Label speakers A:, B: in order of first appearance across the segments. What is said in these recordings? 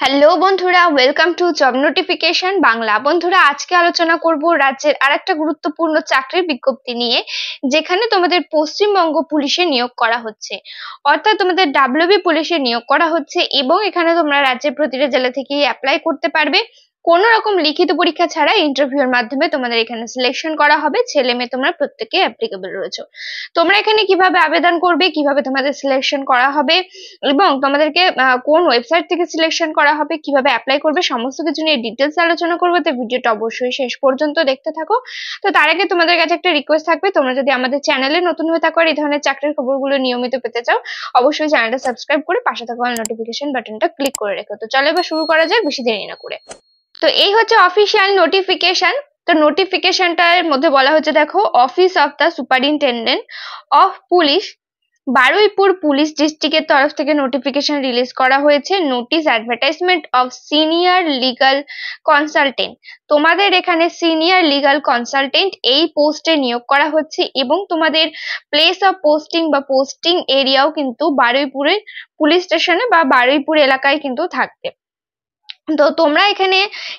A: Hello বন্ধুরা, welcome to job notification Bangla. বন্ধুরা, আজকে আলোচনা করব রাজ্যের আরেকটা গুরুত্বপূর্ণ চাকরির বিজ্ঞপ্তি নিয়ে, যেখানে তোমাদের পশ্চিমবঙ্গ পুলিশে নিয়োগ করা হচ্ছে, অর্থাৎ তোমাদের ডাব্লিউবি পুলিশে নিয়োগ করা হচ্ছে। এবং এখানে তোমরা রাজ্যের প্রতিটা জেলা থেকেই অ্যাপ্লাই করতে পারবে। কোনো রকম লিখিত পরীক্ষা ছাড়া ইন্টারভিউর মাধ্যমে তোমাদের এখানে সিলেকশন করা হবে। ছেলে মেয়ে তোমরা প্রত্যেকে অ্যাপ্লিকেবল রয়েছে। তোমরা এখানে কিভাবে আবেদন করবে, কিভাবে তোমাদের সিলেকশন করা হবে এবং তোমাদেরকে কোন ওয়েবসাইট থেকে সিলেকশন করা হবে, কিভাবে অ্যাপ্লাই করবে, সমস্ত কিছু নিয়ে ডিটেলস আলোচনা করবো। তো ভিডিওটা অবশ্যই শেষ পর্যন্ত দেখতে থাকো। তো তার আগে তোমাদের কাছে একটা রিকোয়েস্ট থাকবে, তোমরা যদি আমাদের চ্যানেলে নতুন হয়ে থাকো আর এই ধরনের চাকরির খবরগুলো নিয়মিত পেতে চাও, অবশ্যই চ্যানেলটা সাবস্ক্রাইব করে পাশে থাকা নোটিফিকেশন বাটনটা ক্লিক করে রেখো। তো চলো এবার শুরু করা যাক, বেশি দেরি না করে। তো এই হচ্ছে অফিসিয়াল নোটিফিকেশন। তো নোটিফিকেশনটার মধ্যে বলা হচ্ছে, দেখো, office of the superintendent of police Baruipur police ডিস্ট্রিক্টের তরফ থেকে নোটিফিকেশন রিলিজ করা হয়েছে। Notice advertisement of senior legal consultant. তোমাদের এখানে সিনিয়র লিগাল কনসালটেন্ট এই পোস্টে নিয়োগ করা হচ্ছে এবং তোমাদের প্লেস অফ পোস্টিং বা পোস্টিং এরিয়াও কিন্তু বারুইপুরের পুলিশ স্টেশনে বা বারুইপুর এলাকায় কিন্তু থাকবে। তো তোমরা এখানে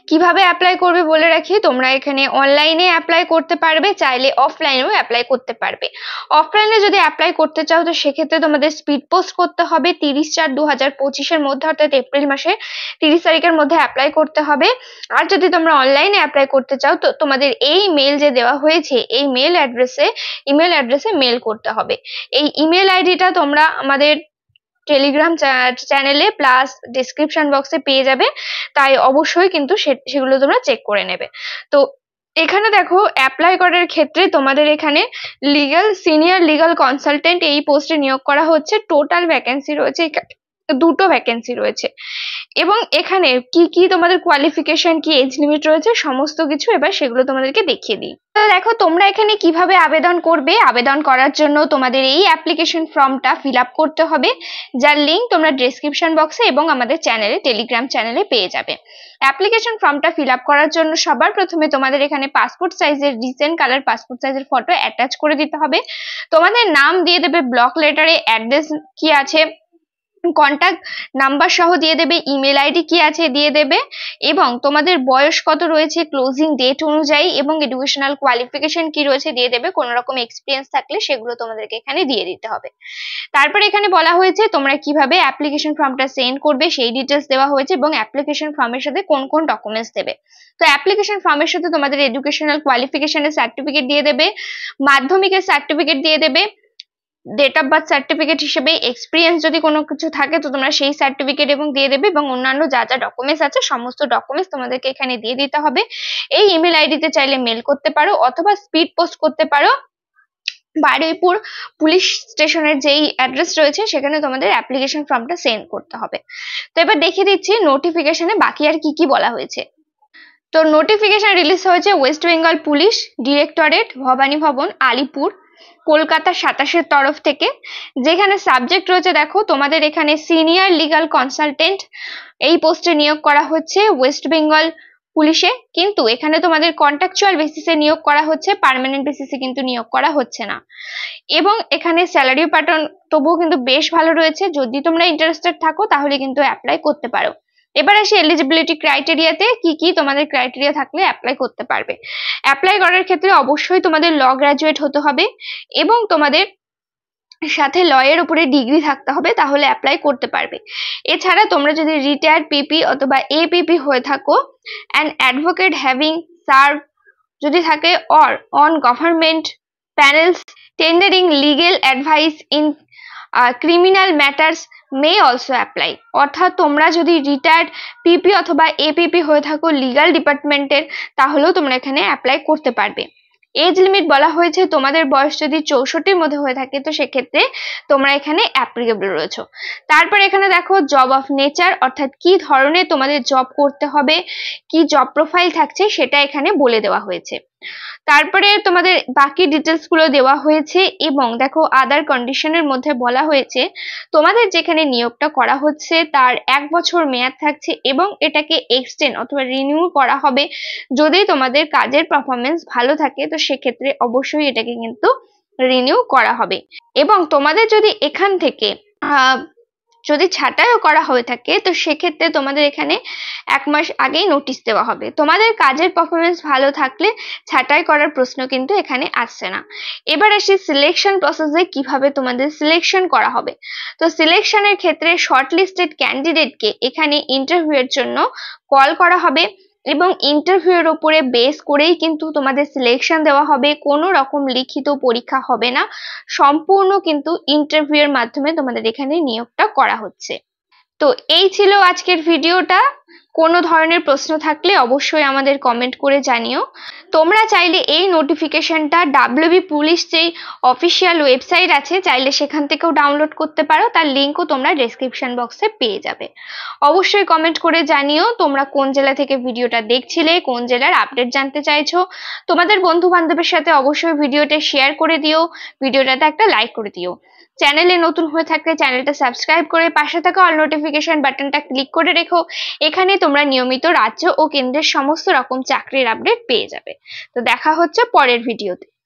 A: কিভাবে অ্যাপ্লাই করবে বলে রাখি, তোমরা এখানে অনলাইনে অ্যাপ্লাই করতে পারবে, চাইলে অফলাইনেও অ্যাপ্লাই করতে পারবে। অফলাইনে যদি অ্যাপ্লাই করতে চাও তো সেক্ষেত্রে তোমাদের স্পিড পোস্ট করতে হবে 30/4/2025 মধ্যে, অর্থাৎ এপ্রিল মাসে 30 তারিখের মধ্যে অ্যাপ্লাই করতে হবে। আর যদি তোমরা অনলাইনে অ্যাপ্লাই করতে চাও তো তোমাদের এই মেল যে দেওয়া হয়েছে এই ইমেল অ্যাড্রেসে মেল করতে হবে। এই ইমেল আইডিটা তোমরা আমাদের টেলিগ্রাম চ্যানেলে প্লাস ডেসক্রিপশন বক্সে পেয়ে যাবে, তাই অবশ্যই কিন্তু সেগুলো তোমরা চেক করে নেবে। তো এখানে দেখো, অ্যাপ্লাই করার ক্ষেত্রে তোমাদের এখানে সিনিয়র লিগাল কনসালটেন্ট এই পোস্টে নিয়োগ করা হচ্ছে। টোটাল ভ্যাকেন্সি রয়েছে, দুটো ভ্যাকেন্সি রয়েছে। এবং এখানে কি কি তোমাদের কোয়ালিফিকেশন, কি এজ লিমিট রয়েছে, সমস্ত কিছু এবার সেগুলো তোমাদেরকে দেখিয়ে দিই। তো দেখো, তোমরা এখানে কিভাবে আবেদন করবে। আবেদন করার জন্য তোমাদের এই অ্যাপ্লিকেশন ফর্মটা ফিল আপ করতে হবে, যার লিঙ্ক তোমরা ডেসক্রিপশন বক্সে এবং আমাদের চ্যানেলে টেলিগ্রাম চ্যানেলে পেয়ে যাবে। অ্যাপ্লিকেশন ফর্মটা ফিল আপ করার জন্য সবার প্রথমে তোমাদের এখানে পাসপোর্ট সাইজের রিসেন্ট কালার পাসপোর্ট সাইজের ফটো অ্যাটাচ করে দিতে হবে। তোমাদের নাম দিয়ে দেবে, ব্লক লেটারে অ্যাড্রেস কি আছে, কন্ট্যাক্ট নাম্বার সহ দিয়ে দেবে, ইমেল আইডি কি আছে দিয়ে দেবে, এবং তোমাদের বয়স কত রয়েছে ক্লোজিং ডেট অনুযায়ী, এবং এডুকেশনাল কোয়ালিফিকেশন কি রয়েছে দিয়ে দেবে। কোনো রকম এক্সপিরিয়েন্স থাকলে সেগুলো তোমাদেরকে এখানে দিয়ে দিতে হবে। তারপরে এখানে বলা হয়েছে তোমরা কিভাবে অ্যাপ্লিকেশন ফর্মটা সেন্ড করবে সেই ডিটেলস দেওয়া হয়েছে, এবং অ্যাপ্লিকেশন ফর্মের সাথে কোন কোন ডকুমেন্টস দেবে। তো অ্যাপ্লিকেশন ফর্মের সাথে তোমাদের এডুকেশনাল কোয়ালিফিকেশনের সার্টিফিকেট দিয়ে দেবে, মাধ্যমিকের সার্টিফিকেট দিয়ে দেবে, ডেট অফ বার্থ সার্টিফিকেট হিসেবে এক্সপিরিয়েন্স যদি কোনো কিছু থাকে তো তোমরা সেই সার্টিফিকেট এবং দিয়ে দেবে, এবং অন্যান্য যা যা ডকুমেন্টস আছে সমস্ত ডকুমেন্টস তোমাদেরকে এখানে দিয়ে দিতে হবে। এই ইমেল আইডিতে চাইলে মেল করতে পারো অথবা স্পিড পোস্ট করতে পারো। বারুইপুর পুলিশ স্টেশনের যেই অ্যাড্রেস রয়েছে সেখানে তোমাদের অ্যাপ্লিকেশন ফর্মটা সেন্ড করতে হবে। তো এবার দেখিয়ে দিচ্ছি নোটিফিকেশনে বাকি আর কি কি বলা হয়েছে। তো নোটিফিকেশন রিলিজ হয়েছে West Bengal police directorate, Bhabani Bhavan, Alipore, Kolkata 27-এর তরফ থেকে। যেখানে সাবজেক্ট রয়েছে, দেখো, তোমাদের এখানে সিনিয়র লিগাল কনসালটেন্ট এই পোস্টে নিয়োগ করা হচ্ছে ওয়েস্ট বেঙ্গল পুলিশে, কিন্তু এখানে তোমাদের কন্ট্রাকচুয়াল বেসিসে নিয়োগ করা হচ্ছে, পার্মানেন্ট বেসিসে কিন্তু নিয়োগ করা হচ্ছে না। এবং এখানে স্যালারি প্যাটার্ন তবুও কিন্তু বেশ ভালো রয়েছে। যদি তোমরা ইন্টারেস্টেড থাকো তাহলে কিন্তু অ্যাপ্লাই করতে পারো। এবার আসি এলিজিবিলিটি ক্রাইটেরিয়াতে, কি কি তোমাদের ক্রাইটেরিয়া থাকলে অ্যাপ্লাই করতে পারবে। অ্যাপ্লাই করার ক্ষেত্রে অবশ্যই তোমাদের ল গ্রাজুয়েট হতে হবে এবং তোমাদের সাথে ল এর উপরে ডিগ্রি থাকতে হবে, তাহলে অ্যাপ্লাই করতে পারবে। এছাড়া তোমরা যদি রিটায়ার্ড পিপি অথবা এপিপি হয়ে থাকো, অ্যান অ্যাডভোকেট হ্যাভিং সার্ভ যদি থাকে, or on government panels tendering legal advice in criminal matters may also apply. অর্থাৎ তোমরা যদি রিটায়ার্ড পিপি অথবা এপিপি হয়ে থাকো লিগাল ডিপার্টমেন্টের, তাহলেও তোমরা এখানে অ্যাপ্লাই করতে পারবে। এজ লিমিট বলা হয়েছে, তোমাদের বয়স যদি 64-র মধ্যে হয়ে থাকে তো সেক্ষেত্রে তোমরা এখানে অ্যাপ্লিকেবল রয়েছো। তারপর এখানে দেখো জব অফ নেচার, অর্থাৎ কি ধরনের তোমাদের জব করতে হবে, কি জব প্রোফাইল থাকছে সেটা এখানে বলে দেওয়া হয়েছে। তারপরে তোমাদের বাকি ডিটেলস গুলো দেওয়া হয়েছে, এবং দেখো আদার কন্ডিশনের মধ্যে বলা হয়েছে তোমাদের যেখানে নিয়োগটা করা হচ্ছে তার 1 বছর মেয়াদ থাকছে, এবং এটাকে এক্সটেন্ড অথবা রিনিউ করা হবে যদি তোমাদের কাজের পারফরমেন্স ভালো থাকে, তো সেক্ষেত্রে অবশ্যই এটাকে কিন্তু রিনিউ করা হবে। এবং তোমাদের যদি এখান থেকে যদি ছাঁটাইও করা হয়ে থাকে তো সেক্ষেত্রে তোমাদের এখানে 1 মাস আগেই নোটিশ দেওয়া হবে। তোমাদের কাজের পারফরমেন্স ভালো থাকলে ছাঁটাই করার প্রশ্ন কিন্তু এখানে আসছে না। এবার আসি সিলেকশন প্রসেসে কিভাবে তোমাদের সিলেকশন করা হবে। তো সিলেকশনের ক্ষেত্রে শর্টলিস্টেড ক্যান্ডিডেটকে এখানে ইন্টারভিউয়ের জন্য কল করা হবে এবং ইন্টারভিউয়ের উপরে বেস করেই কিন্তু তোমাদের সিলেকশন দেওয়া হবে। কোনো রকম লিখিত পরীক্ষা হবে না, সম্পূর্ণ কিন্তু ইন্টারভিউয়ের মাধ্যমে তোমাদের এখানে নিয়োগটা করা হচ্ছে। তো এই ছিল আজকের ভিডিওটা। কোনো ধরনের প্রশ্ন থাকলে অবশ্যই আমাদের কমেন্ট করে জানিও। তোমরা চাইলে এই নোটিফিকেশনটা WB পুলিশ যেই অফিসিয়াল ওয়েবসাইট আছে চাইলে সেখান থেকেও ডাউনলোড করতে পারো, তার লিঙ্কও তোমরা ডেসক্রিপশন বক্সে পেয়ে যাবে। অবশ্যই কমেন্ট করে জানিও তোমরা কোন জেলা থেকে ভিডিওটা দেখছিলে, কোন জেলার আপডেট জানতে চাইছো। তোমাদের বন্ধু বান্ধবের সাথে অবশ্যই ভিডিওটা শেয়ার করে দিও, ভিডিওটাতে একটা লাইক করে দিও। চ্যানেলে নতুন হয়ে থাকলে চ্যানেলটা সাবস্ক্রাইব করে পাশে থাকা অল নোটিফিকেশন বাটনটা ক্লিক করে রেখো। এখানে তোমরা নিয়মিত রাজ্য ও কেন্দ্রের সমস্ত রকম চাকরির আপডেট পেয়ে যাবে। তো দেখা হচ্ছে পরের ভিডিওতে।